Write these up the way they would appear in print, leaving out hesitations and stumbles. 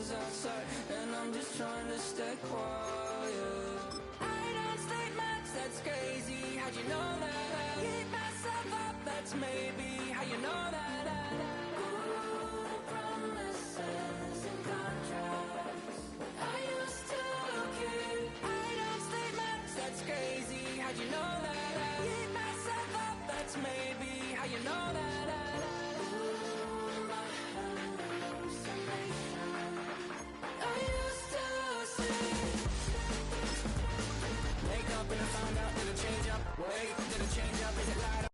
is outside, and I'm just trying to stay quiet. I don't state much, that's crazy. How'd you know that? Keep myself up, that's maybe how you know that. Ooh, promises and contracts. I used to keep. I don't state much, that's crazy. How'd you know that? Keep myself up, that's maybe how you know that. Ooh, my hallucination. I used to say. Wake up and I found out, did it change up? Wait, did it change up? Is it light up?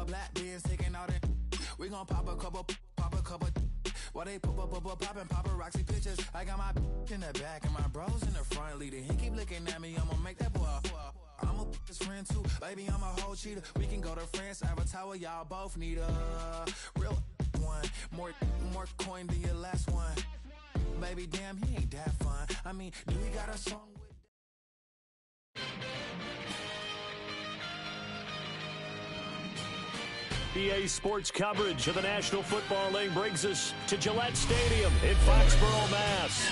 Black beers taking all that. We gon' pop a couple. While they poppin' paparazzi pictures. I got my in the back and my bros in the front leading. He keep looking at me, I'ma make that boy. I'm a his friend too, baby, I'm a whole cheater. We can go to France, Avatar, y'all both need a real one. More coin than your last one. Baby, damn, he ain't that fun. I mean, do we got a song with EA Sports coverage of the National Football League brings us to Gillette Stadium in Foxborough, Mass.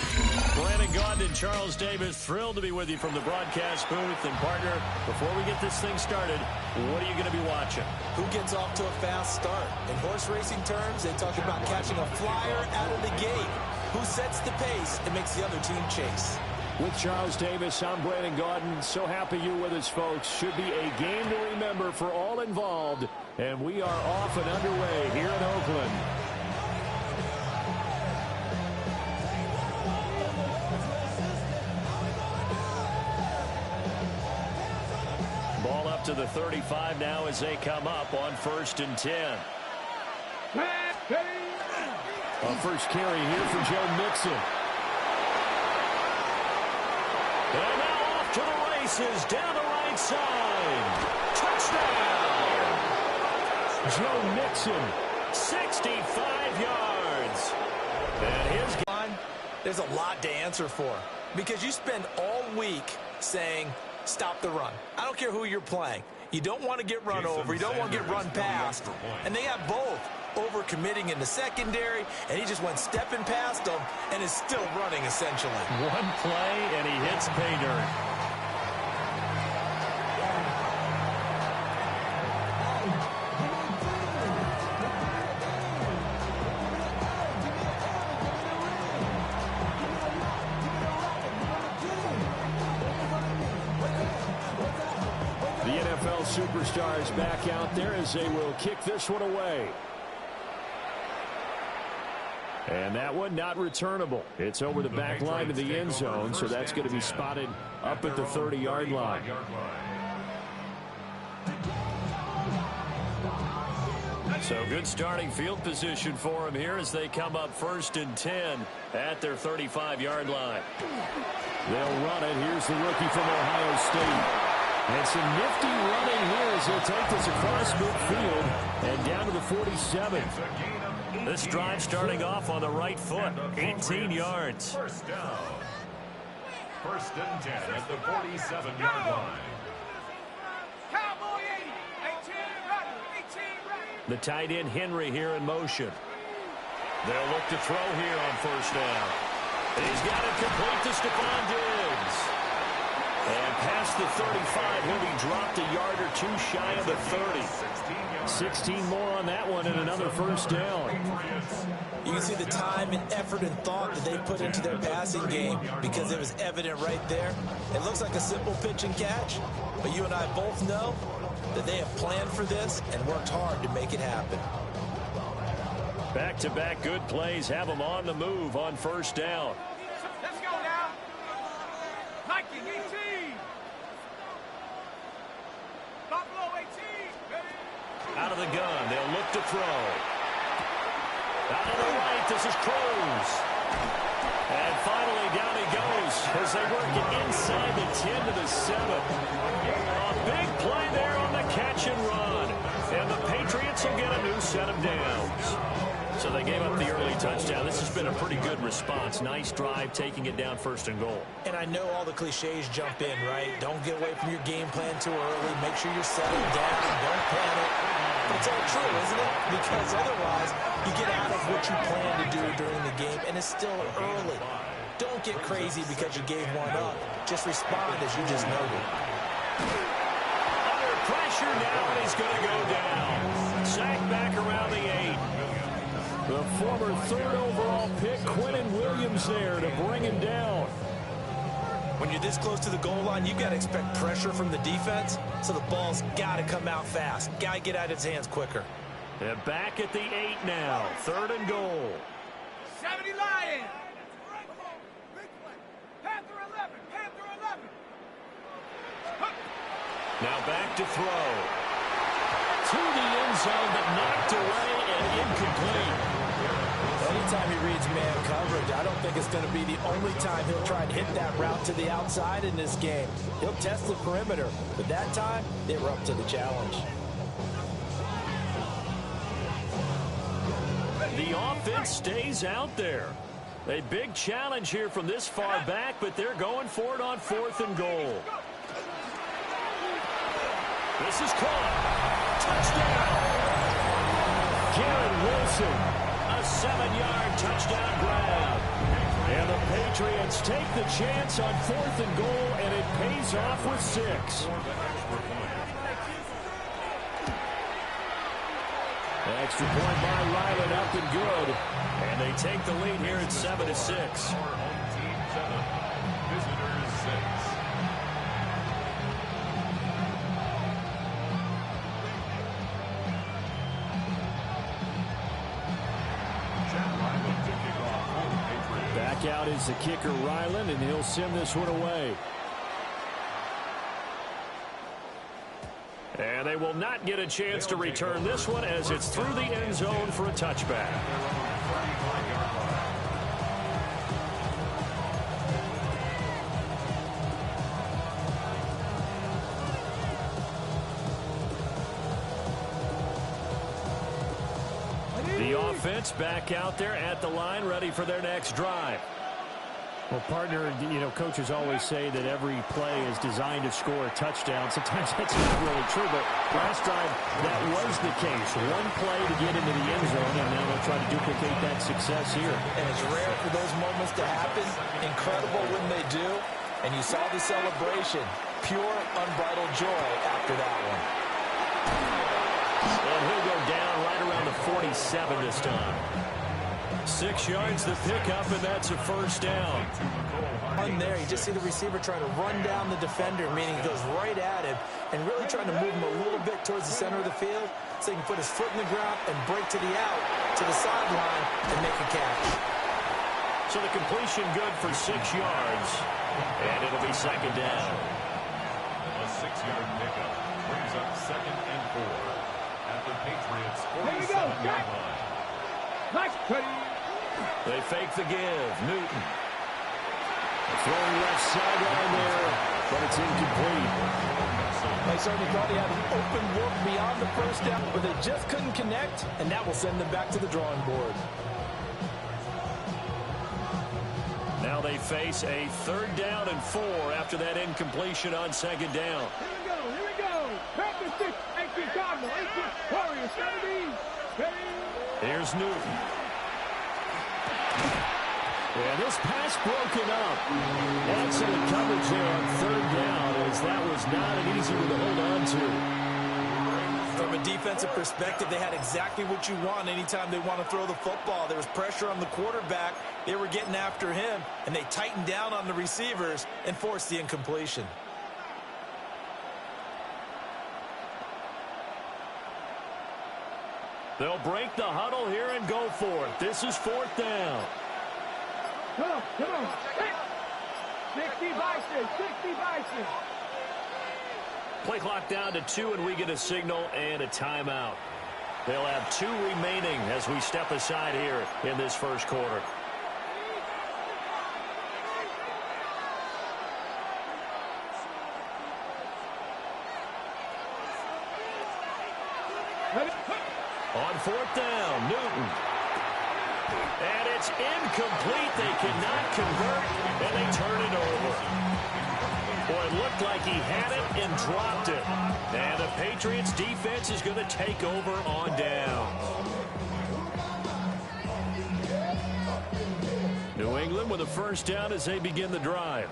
Brandon Gaudin and Charles Davis, thrilled to be with you from the broadcast booth. And partner, before we get this thing started, what are you going to be watching? Who gets off to a fast start? In horse racing terms, they talk about catching a flyer out of the gate. Who sets the pace and makes the other team chase? With Charles Davis, I'm Brandon Gaudin. So happy you're with us, folks. Should be a game to remember for all involved. And we are off and underway here in Oakland. Ball up to the 35 now as they come up on 1st and 10. A first carry here for Joe Mixon. And now off to the races, down the right side. Touchdown! Joe Mixon, 65 yards. And his line, there's a lot to answer for. Because you spend all week saying, stop the run. I don't care who you're playing. You don't want to get run over. You don't want to get run past. And they got both. Over-committing in the secondary, and he just went stepping past them and is still running, essentially. One play, and he hits pay dirt. The NFL superstars back out there as they will kick this one away. And that one not returnable. It's over the back line of the end zone, so that's going to be spotted up at the 30-yard line. So good starting field position for them here as they come up 1st and 10 at their 35-yard line. They'll run it. Here's the rookie from Ohio State. And some nifty running here as he'll take this across midfield and down to the 47. This drive starting off on the right foot, 18 yards. First down. 1st and 10 at the 47-yard line. The tight end Henry here in motion. They'll look to throw here on 1st down. And he's got it complete to Stephon Diggs. And past the 35, he'll be dropped a yard or two shy of the 30. 16 more on that one and another 1st down. You can see the time and effort and thought that they put into their passing game because it was evident right there. It looks like a simple pitch and catch, but you and I both know that they have planned for this and worked hard to make it happen. Back-to-back good plays have them on the move on 1st down. Let's go now. Viking 18. Buffalo 18. Out of the gun, they'll look to throw. Out of the right, this is Cruz. And finally, down he goes as they work it inside the 10 to the 7. A big play there on the catch and touchdown. This has been a pretty good response. Nice drive, taking it down 1st and goal. And I know all the cliches jump in, right? Don't get away from your game plan too early. Make sure you're settling down. Don't panic. But it's all true, isn't it? Because otherwise, you get out of what you plan to do during the game, and it's still early. Don't get crazy because you gave one up. Just respond as you just noted. Under pressure now, and he's going to go down. Sacked back around the 8. The former 3rd overall pick, Quentin Williams, there to bring him down. When you're this close to the goal line, you've got to expect pressure from the defense, so the ball's got to come out fast. Got to get out of his hands quicker. And back at the 8 now, 3rd and goal. 70 Lions. Panther 11. Panther 11. Now back to throw. To the end zone, but knocked away and incomplete. Anytime he reads man coverage, I don't think it's going to be the only time he'll try and hit that route to the outside in this game. He'll test the perimeter, but that time, they were up to the challenge. The offense stays out there. A big challenge here from this far back, but they're going for it on 4th and goal. This is caught. Touchdown. Jared Wilson. A 7-yard touchdown grab. And the Patriots take the chance on 4th and goal, and it pays off with 6. Extra point by Ryland, up and good. And they take the lead here at 7-6. Team 7, visitors 6. Back out is the kicker, Ryland, and he'll send this one away. And they will not get a chance to return this one as it's through the end zone for a touchback. The offense back out there at the line, ready for their next drive. Well, partner, you know, coaches always say that every play is designed to score a touchdown. Sometimes that's not really true, but last drive, that was the case. One play to get into the end zone, and now they'll try to duplicate that success here. And it's rare for those moments to happen. Incredible when they do. And you saw the celebration. Pure, unbridled joy after that one. And he'll go down right around the 47 this time. 6 yards the pickup, and that's a first down. On there, you just see the receiver trying to run down the defender, meaning he goes right at him and really trying to move him a little bit towards the center of the field so he can put his foot in the ground and break to the out, to the sideline, and make a catch. So the completion good for 6 yards, and it'll be second down. A 6-yard pickup brings up 2nd and 4 at the Patriots' 47-yard line. Nice cutting. They fake the give. Newton. Throwing left sideline there, but it's incomplete. They certainly thought he had an open look beyond the first down, but they just couldn't connect, and that will send them back to the drawing board. Now they face a 3rd down and 4 after that incompletion on 2nd down. Here we go. Panther 6, 18 Cardinal, 18 Warriors, 17. Here's Newton. And this pass broken up. Excellent coverage there on 3rd down, as that was not an easy one to hold on to. From a defensive perspective, they had exactly what you want anytime they want to throw the football. There was pressure on the quarterback. They were getting after him, and they tightened down on the receivers and forced the incompletion. They'll break the huddle here and go for it. This is 4th down. Come on. 60 Bison, 60 Bison. Play clock down to 2, and we get a signal and a timeout. They'll have 2 remaining as we step aside here in this first quarter. On 4th down, Newton. And it's incomplete. They cannot convert, and they turn it over. Boy, it looked like he had it and dropped it. And the Patriots defense is going to take over on down. New England with a first down as they begin the drive.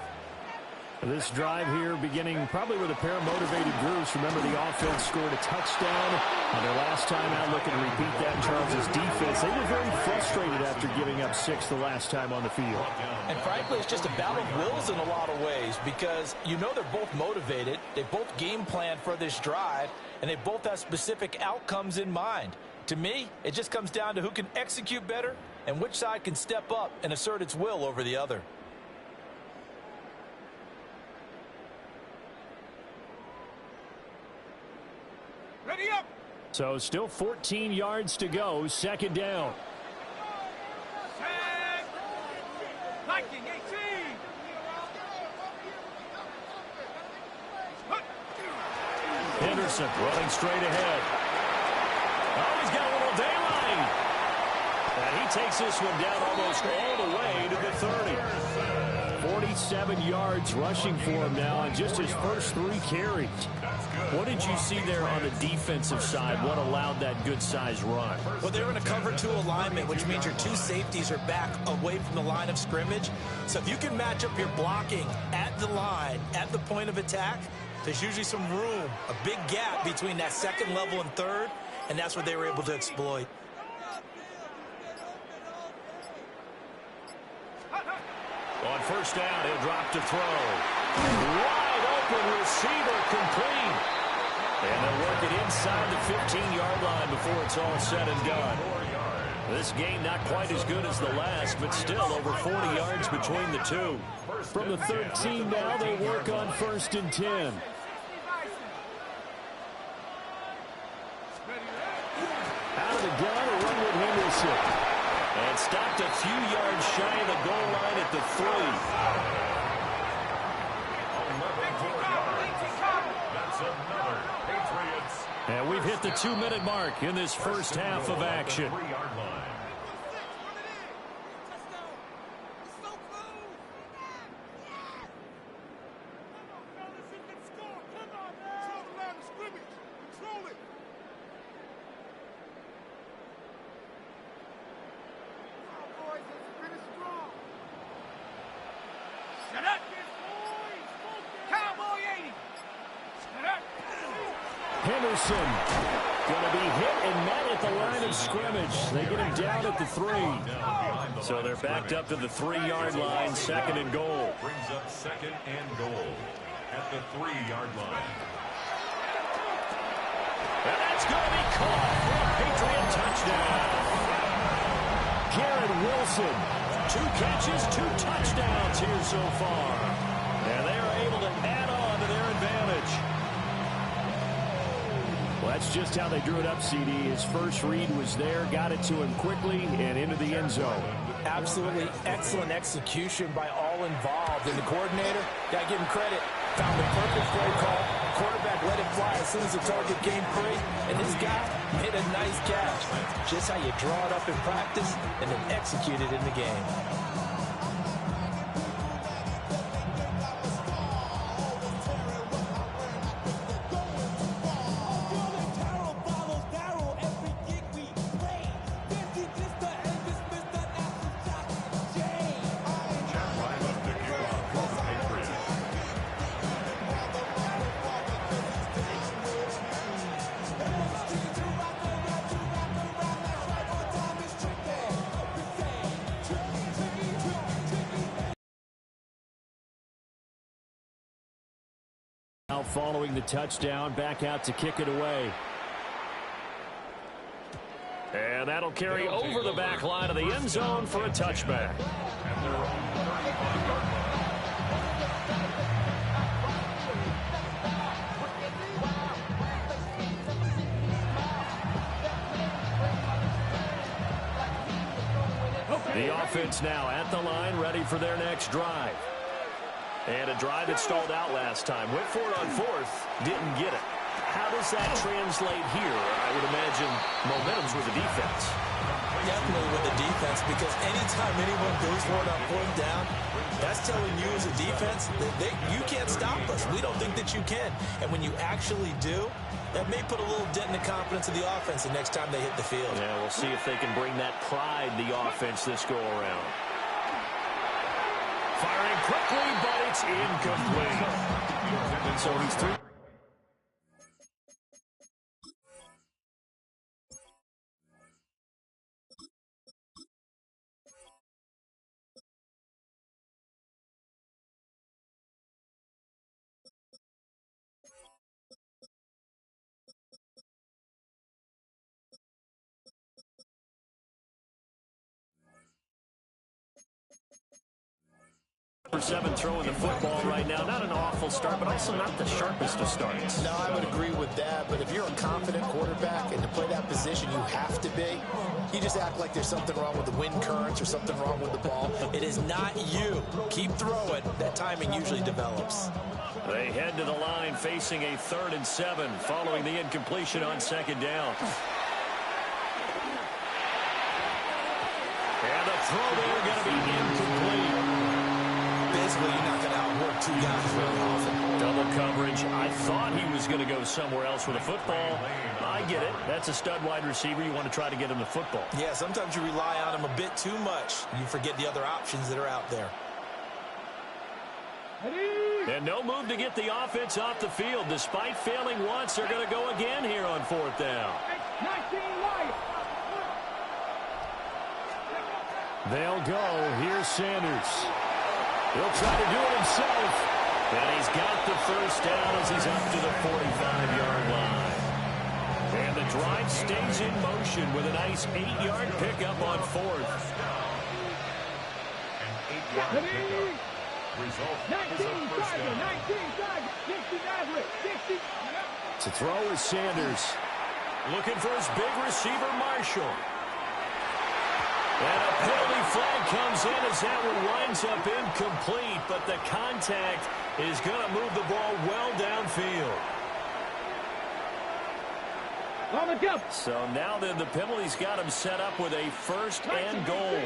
This drive here beginning probably with a pair of motivated groups. Remember, the offense scored a touchdown on their last time out. Looking to repeat that in Charles' defense. They were very frustrated after giving up 6 the last time on the field. And frankly, it's just a battle of wills in a lot of ways because you know they're both motivated. They both game plan for this drive, and they both have specific outcomes in mind. To me, it just comes down to who can execute better and which side can step up and assert its will over the other. Ready up. So still 14 yards to go. Second down. Set. Viking 18. Henderson running straight ahead. Oh, he's got a little daylight. And he takes this one down almost all the way to the 30. 47 yards rushing for him now on just his first 3 carries. What did you see there on the defensive side? What allowed that good-sized run? Well, they're in a cover 2 alignment, which means your 2 safeties are back away from the line of scrimmage. So if you can match up your blocking at the line, at the point of attack, there's usually some room, a big gap between that second level and third, and that's what they were able to exploit. On first down, he'll drop to throw. Wide open receiver complete. And they'll work it inside the 15-yard line before it's all said and done. This game not quite as good as the last, but still over 40 yards between the two. From the 13 now, they work on first and 10. Out of the gun, a run with Henderson. And stopped a few yards shy of the goal line at the 3. That's another Patriots. And we've hit the 2-minute mark in this first half of action. 3-yard line. Henderson going to be hit and met at the line of scrimmage. They get him down at the 3. So they're backed up to the 3-yard line, second and goal. Brings up second and goal at the 3-yard line. And that's going to be caught for a Patriot touchdown. Garrett Wilson, 2 catches, 2 touchdowns here so far. And they are able to add on to their advantage. Well, that's just how they drew it up, CD. His first read was there, got it to him quickly, and into the end zone. Absolutely excellent execution by all involved. And the coordinator, got to give him credit, found the perfect play call. Quarterback let it fly as soon as the target came free. And this guy made a nice catch. Just how you draw it up in practice and then execute it in the game. Following the touchdown, back out to kick it away. And that'll carry over the back line of the end zone for a touchback. The offense now at the line, ready for their next drive. And a drive that stalled out last time. Went for it on 4th, didn't get it. How does that translate here? I would imagine momentum's with the defense. Definitely with the defense, because anytime anyone goes for it on 4th down, that's telling you as a defense that you can't stop us. We don't think that you can. And when you actually do, that may put a little dent in the confidence of the offense the next time they hit the field. Yeah, we'll see if they can bring that pride, the offense, this go-around. Firing quickly, but it's incomplete. So he's through. Number 7 throwing the football right now. Not an awful start, but also not the sharpest of starts. No, I would agree with that. But if you're a confident quarterback and to play that position you have to be, you just act like there's something wrong with the wind currents or something wrong with the ball. It is not you. Keep throwing. That timing usually develops. They head to the line facing a 3rd and 7 following the incompletion on 2nd down. And the throw there going to be incomplete. Basically, you're not going to outwork 2 guys very often. Double coverage. I thought he was going to go somewhere else with a football. I get it. That's a stud wide receiver. You want to try to get him the football. Yeah, sometimes you rely on him a bit too much. You forget the other options that are out there. And no move to get the offense off the field. Despite failing once, they're going to go again here on 4th down. They'll go. Here's Sanders. He'll try to do it himself. And he's got the 1st down as he's up to the 45-yard line. And the drive stays in motion with a nice 8-yard pickup on 4th. An 8-yard pickup. Result is a 1st down. To throw is Sanders. Looking for his big receiver, Marshall. And a penalty flag comes in as that one winds up incomplete, but the contact is going to move the ball well downfield. So now then the penalty's got him set up with a 1st and goal.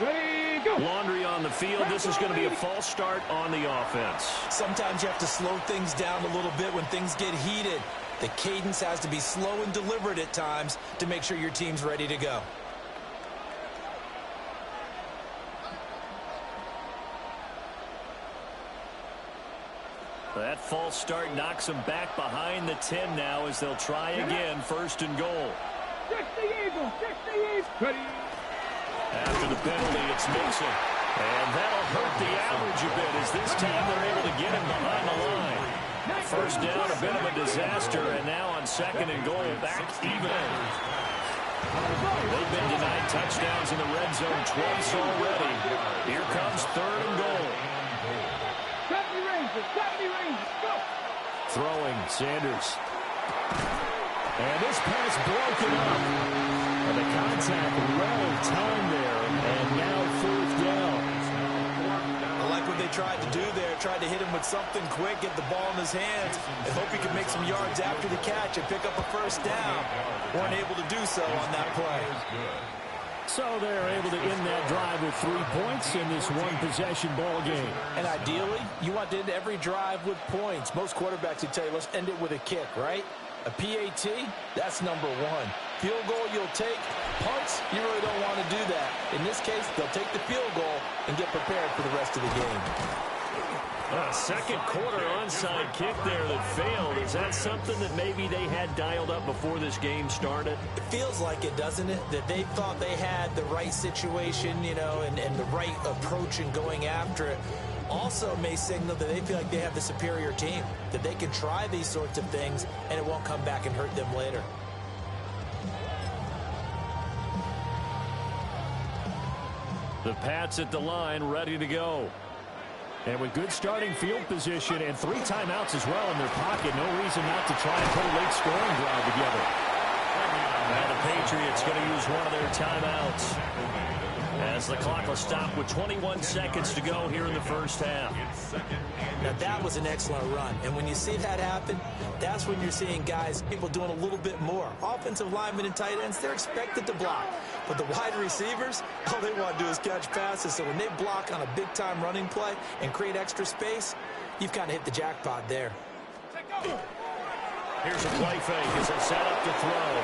Ready, go. Laundry on the field. This is going to be a false start on the offense. Sometimes you have to slow things down a little bit when things get heated. The cadence has to be slow and deliberate at times to make sure your team's ready to go. That false start knocks them back behind the 10 now as they'll try again. 1st and goal. Ready. After the penalty, it's Mason. And that'll hurt the average a bit as this time they're able to get him behind the line. 1st down, a bit of a disaster, and now on 2nd and goal, back even. They've been denied touchdowns in the red zone twice already. Here comes 3rd and goal. Throwing, Sanders. And this pass broken up. And the contact well timed there. And now 4th down. I like what they tried to do there. Tried to hit him with something quick, get the ball in his hands, and hope he could make some yards after the catch and pick up a 1st down. Weren't able to do so on that play. So they're able to end that drive with 3 points in this one-possession ball game. And ideally, you want to end every drive with points. Most quarterbacks would tell you, let's end it with a kick, right? A PAT, that's number 1. Field goal you'll take. Punts, you really don't want to do that. In this case, they'll take the field goal and get prepared for the rest of the game. Second quarter onside kick there that failed. Is that something that maybe they had dialed up before this game started? It feels like it, doesn't it? That they thought they had the right situation, you know, and the right approach in going after it. Also may signal that they feel like they have the superior team, that they can try these sorts of things and it won't come back and hurt them later. The Pats at the line, ready to go. And with good starting field position and 3 timeouts as well in their pocket, no reason not to try and put a late scoring drive together. And the Patriots going to use one of their timeouts. as the clock will stop with 21 seconds to go here in the first half. Now, that was an excellent run. And when you see that happen, that's when you're seeing guys, people doing a little bit more. Offensive linemen and tight ends, they're expected to block. But the wide receivers, all they want to do is catch passes. So when they block on a big-time running play and create extra space, you've kind of hit the jackpot there. Here's a play fake as they set up to throw.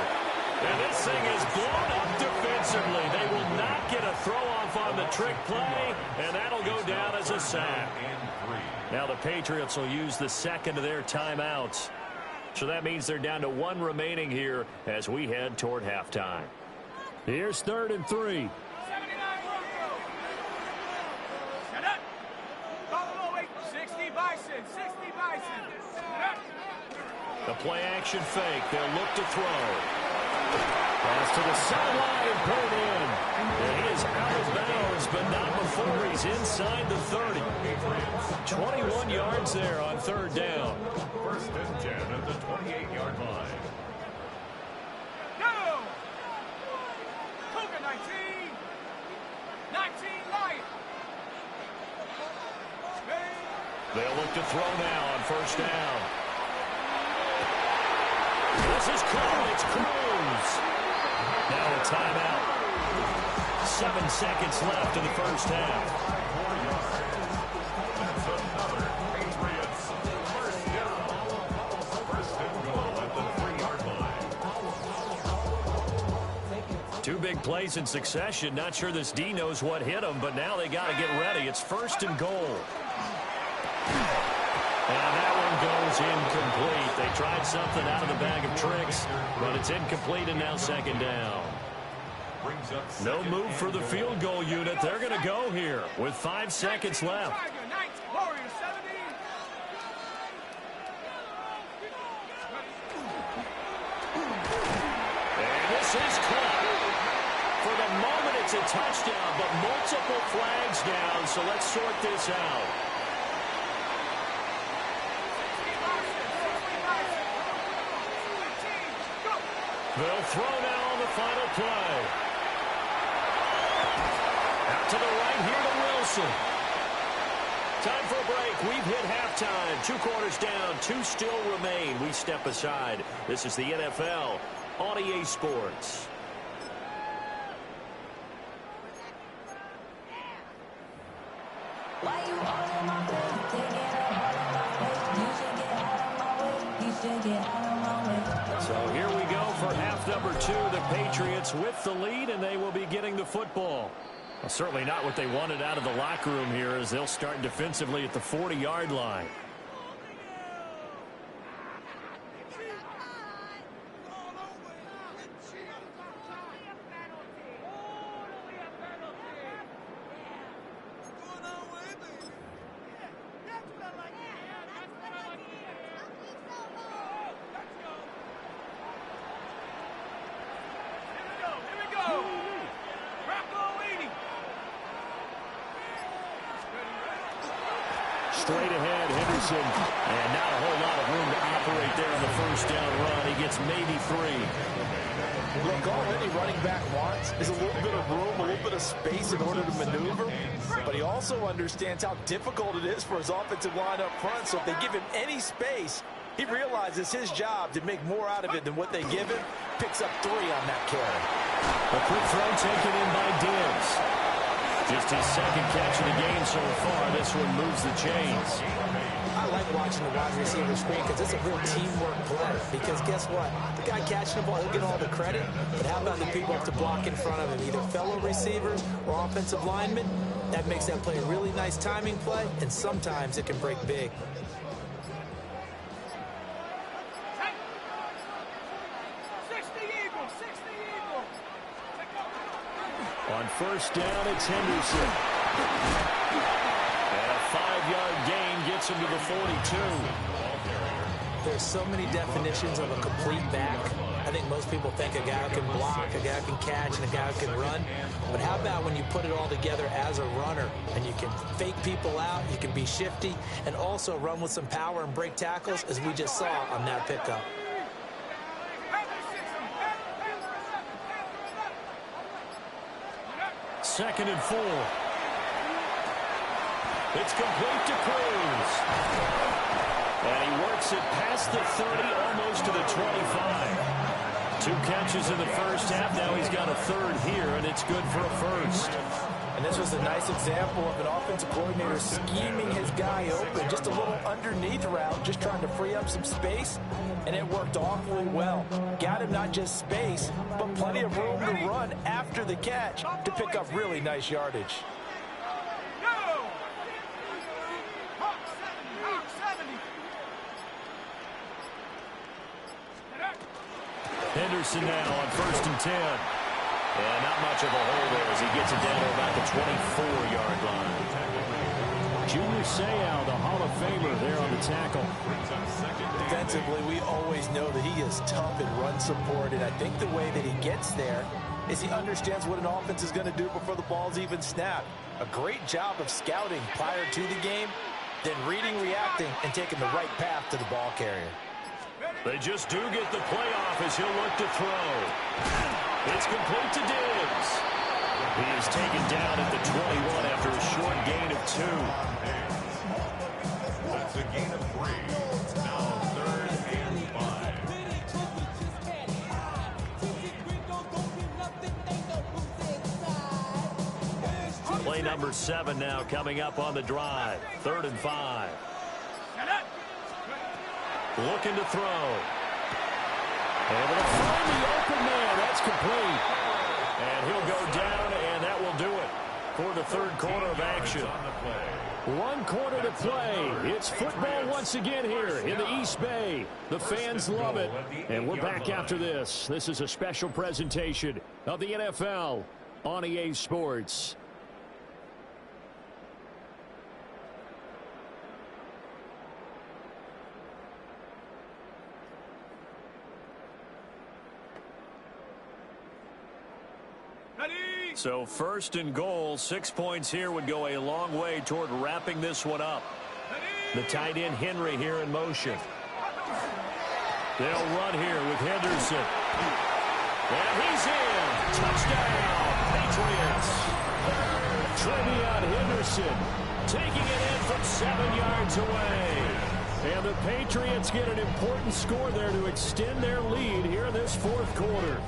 And this thing is blown up defensively. They will not get a throw-off on the trick play, and that'll go down as a sack. Now the Patriots will use the second of their timeouts. So that means they're down to one remaining here as we head toward halftime. Here's 3rd and 3. The play action fake. They'll look to throw. Pass to the sideline and pulled in. And he is out of bounds, but not before he's inside the 30. 21 yards there on 3rd down. 1st and 10 at the 28-yard line. Go! Cougar 19! 19 Lion! They'll look to throw now on 1st down. This is called. It's Cruz. Now a timeout. 7 seconds left in the first half. That's another Patriots 1st down. 1st and goal at the 3-yard line. 2 big plays in succession. Not sure this D knows what hit him, but now they got to get ready. It's 1st and goal. And that one goes incomplete. They tried something out of the bag of tricks, but it's incomplete and now 2nd down. No move for the field goal unit. They're going to go here with 5 seconds left. And this is caught. For the moment, it's a touchdown, but multiple flags down, so let's sort this out. They'll throw now on the final play. Out to the right here to Wilson. Time for a break. We've hit halftime. 2 quarters down. 2 still remain. We step aside. This is the NFL on EA Sports. Why you all in my face? Taking up all in my face. You should get out of my way. You should get out of my way. So here we go for half number 2. The Patriots with the lead, and they will be getting the football. Well, certainly not what they wanted out of the locker room here as they'll start defensively at the 40-yard line. Straight ahead, Henderson, and not a whole lot of room to operate there on the 1st down run. He gets maybe 3. Look, all any running back wants is a little bit of room, a little bit of space in order to maneuver, but he also understands how difficult it is for his offensive line up front, so if they give him any space, he realizes his job to make more out of it than what they give him, picks up 3 on that carry. A quick throw taken in by Diggs. Just his 2nd catch of the game so far. This one moves the chains. I like watching the wide receiver screen because it's a real teamwork play. Because guess what? The guy catching the ball, he'll get all the credit. But how about the people have to block in front of him, either fellow receivers or offensive linemen? That makes that play a really nice timing play, and sometimes it can break big. On 1st down, it's Henderson. And a 5-yard gain gets him to the 42. There's so many definitions of a complete back. I think most people think a guy who can block, a guy who can catch, and a guy who can run. But how about when you put it all together as a runner, and you can fake people out, you can be shifty, and also run with some power and break tackles, as we just saw on that pickup. 2nd and 4. It's complete to Cruz. And he works it past the 30, almost to the 25. 2 catches in the first half. Now he's got a 3rd here, and it's good for a 1st. And this was a nice example of an offensive coordinator scheming his guy open. Just a little underneath route, just trying to free up some space, and it worked awfully well. Got him not just space, but plenty of room to run after the catch to pick up really nice yardage. Henderson now on 1st and 10. And not much of a hole there as he gets it down to about the 24-yard line. Junior Seau, the Hall of Famer, there on the tackle. Defensively, we always know that he is tough in run support, and I think the way that he gets there is he understands what an offense is going to do before the ball's even snapped. A great job of scouting prior to the game, then reading, reacting, and taking the right path to the ball carrier. They just do get the play off as he'll look to throw. It's complete to Diggs. He is taken down at the 21 after a short gain of 2. That's a gain of 3. Now 3rd and 5. Play number 7 now coming up on the drive. 3rd and 5. Looking to throw. Able to find the open man. That's complete. And he'll go down, and that will do it for the 3rd quarter of action. 1 quarter to play. It's football once again here in the East Bay. The fans love it. And we're back after this. This is a special presentation of the NFL on EA Sports. So 1st and goal, 6 points here would go a long way toward wrapping this one up. The tight end Henry here in motion. They'll run here with Henderson. And he's in. Touchdown, Patriots. Trevion Henderson taking it in from 7 yards away. And the Patriots get an important score there to extend their lead here in this 4th quarter.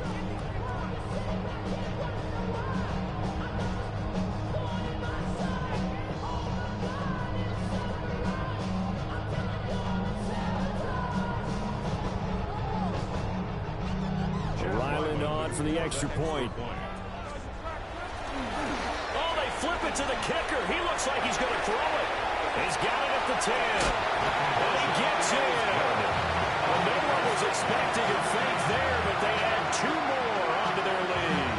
For the extra point. Oh, they flip it to the kicker. He looks like he's going to throw it. He's got it at the 10. And he gets in. Well, no one was expecting a fake there, but they add 2 more onto their lead.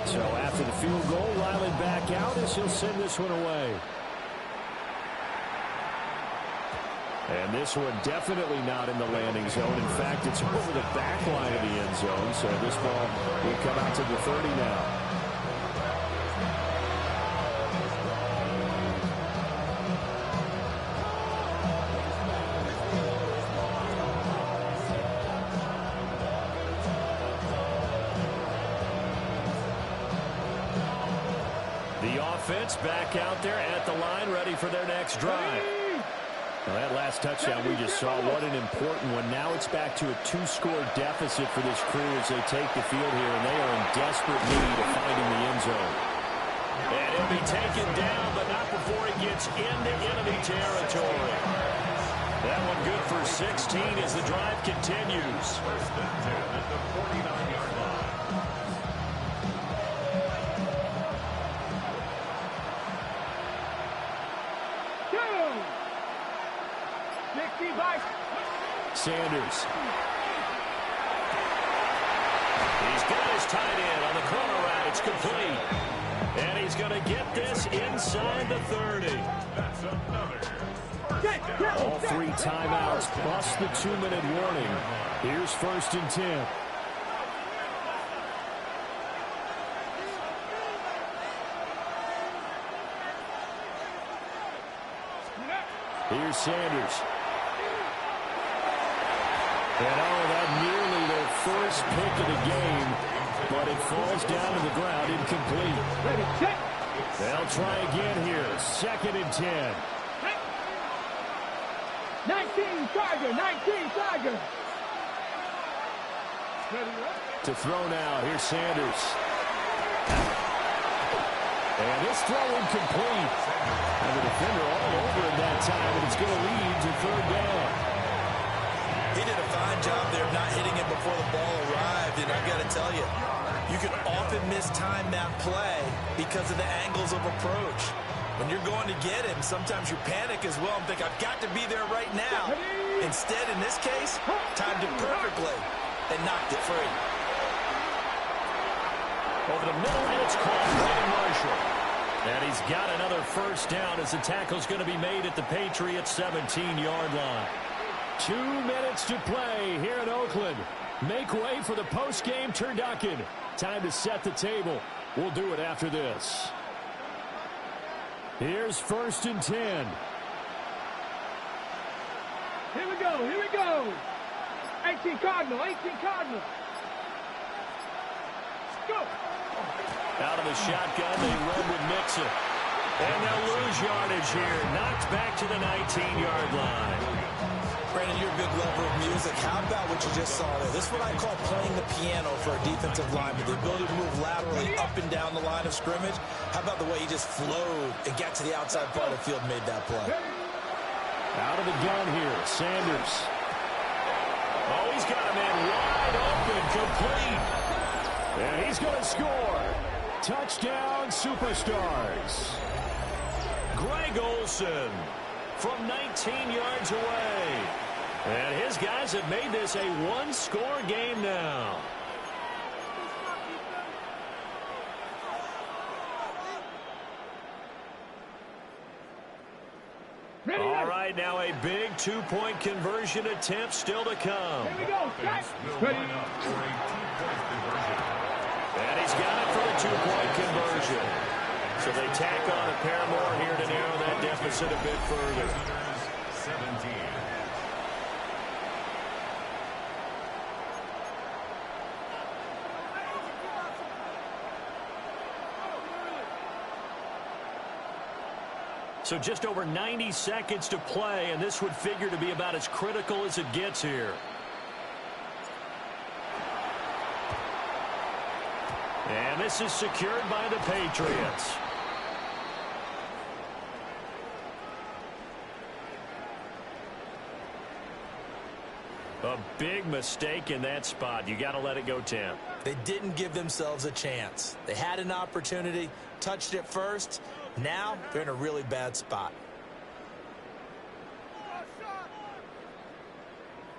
So after the field goal, Riley back out as he'll send this one away. And this one definitely not in the landing zone. In fact, it's over the back line of the end zone. So this ball will come out to the 30 now. Offense back out there at the line, ready for their next drive. Now that last touchdown we just saw, what an important one. Now it's back to a 2-score deficit for this crew as they take the field here, and they are in desperate need of finding the end zone. And he'll be taken down, but not before he gets into enemy territory. That one good for 16 as the drive continues. 1st and 10 at the 49-yard line. Sanders. He's got his tight end on the corner route. It's complete. And he's going to get this inside the 30. That's another. All 3 timeouts plus the 2-minute warning. Here's 1st and 10. Here's Sanders. And that nearly their first pick of the game, but it falls down to the ground incomplete. Ready, check. They'll try again here. 2nd and 10. 19 Tiger, 19 Tiger. To throw now. Here's Sanders. And this throw incomplete. And the defender all over him that time, and it's going to lead to 3rd down. He did a fine job there of not hitting it before the ball arrived, and I've got to tell you, you can often mistime that play because of the angles of approach. When you're going to get him, sometimes you panic as well and think, I've got to be there right now. Instead, in this case, timed it perfectly and knocked it free. Over the middle, and it's caught. Brandon Marshall. And he's got another 1st down as the tackle's going to be made at the Patriots' 17-yard line. 2 minutes to play here in Oakland. Make way for the post-game turducken. Time to set the table. We'll do it after this. Here's 1st and 10. Here we go, here we go. 18 Cardinal, 18 Cardinal. Go. Out of the shotgun, they run with Mixon. And they'll lose yardage here. Knocked back to the 19-yard line. Brandon, you're a big lover of music. How about what you just saw there? This is what I call playing the piano for a defensive lineman. The ability to move laterally up and down the line of scrimmage. How about the way he just flowed and got to the outside part of the field and made that play? Out of the gun here, Sanders. Oh, he's got a man wide open, complete. And he's going to score. Touchdown, Superstars. Greg Olsen from 19 yards away. And his guys have made this a one-score game now. All right, now a big two-point conversion attempt still to come. Here we go. Ready. And he's got it for the two-point conversion. So they tack on a pair more here to narrow that deficit a bit further. 17. So just over 90 seconds to play, and this would figure to be about as critical as it gets here. And this is secured by the Patriots. A big mistake in that spot. You got to let it go, Tim. They didn't give themselves a chance. They had an opportunity, touched it first. Now they're in a really bad spot.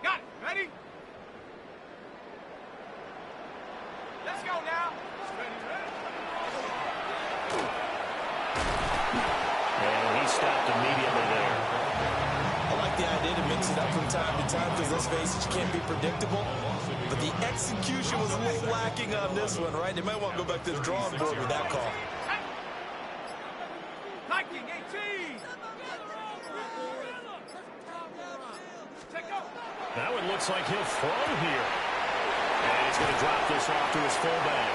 Got it. Ready? Let's go now. And he stopped immediately there. I like the idea to mix it up from time to time because, let's face it, you can't be predictable. But the execution was a little lacking on this one, right? They might want to go back to the drawing board with that call. Hiking 18. Check out. That one looks like he'll throw here. And he's going to drop this off to his fullback.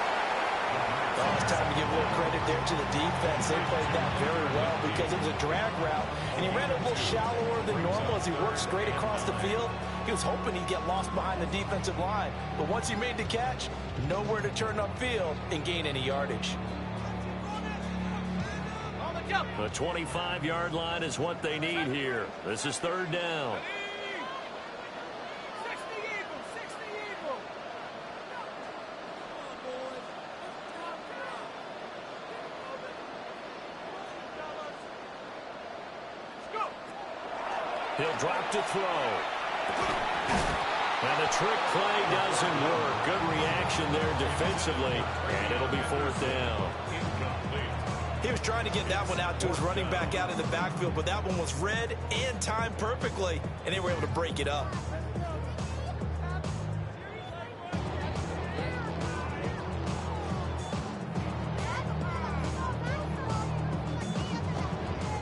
Oh, it's time to give a little credit there to the defense. They played that very well because it was a drag route, and he ran a little shallower than normal as he worked straight across the field. He was hoping he'd get lost behind the defensive line, but once he made the catch, nowhere to turn upfield and gain any yardage. The 25-yard line is what they need here. This is third down. 60 Eagles, 60 Eagles. Go. He'll drop to throw. And the trick play doesn't work. Good reaction there defensively, and it'll be fourth down. He was trying to get that one out to his running back out in the backfield, but that one was read and timed perfectly, and they were able to break it up.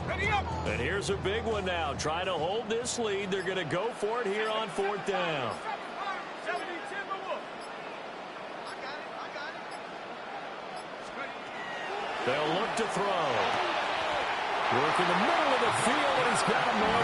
Ready up. And here's a big one now. Trying to hold this lead. They're going to go for it here on 4th down. They'll look to throw. Work in the middle of the field, and he's got him.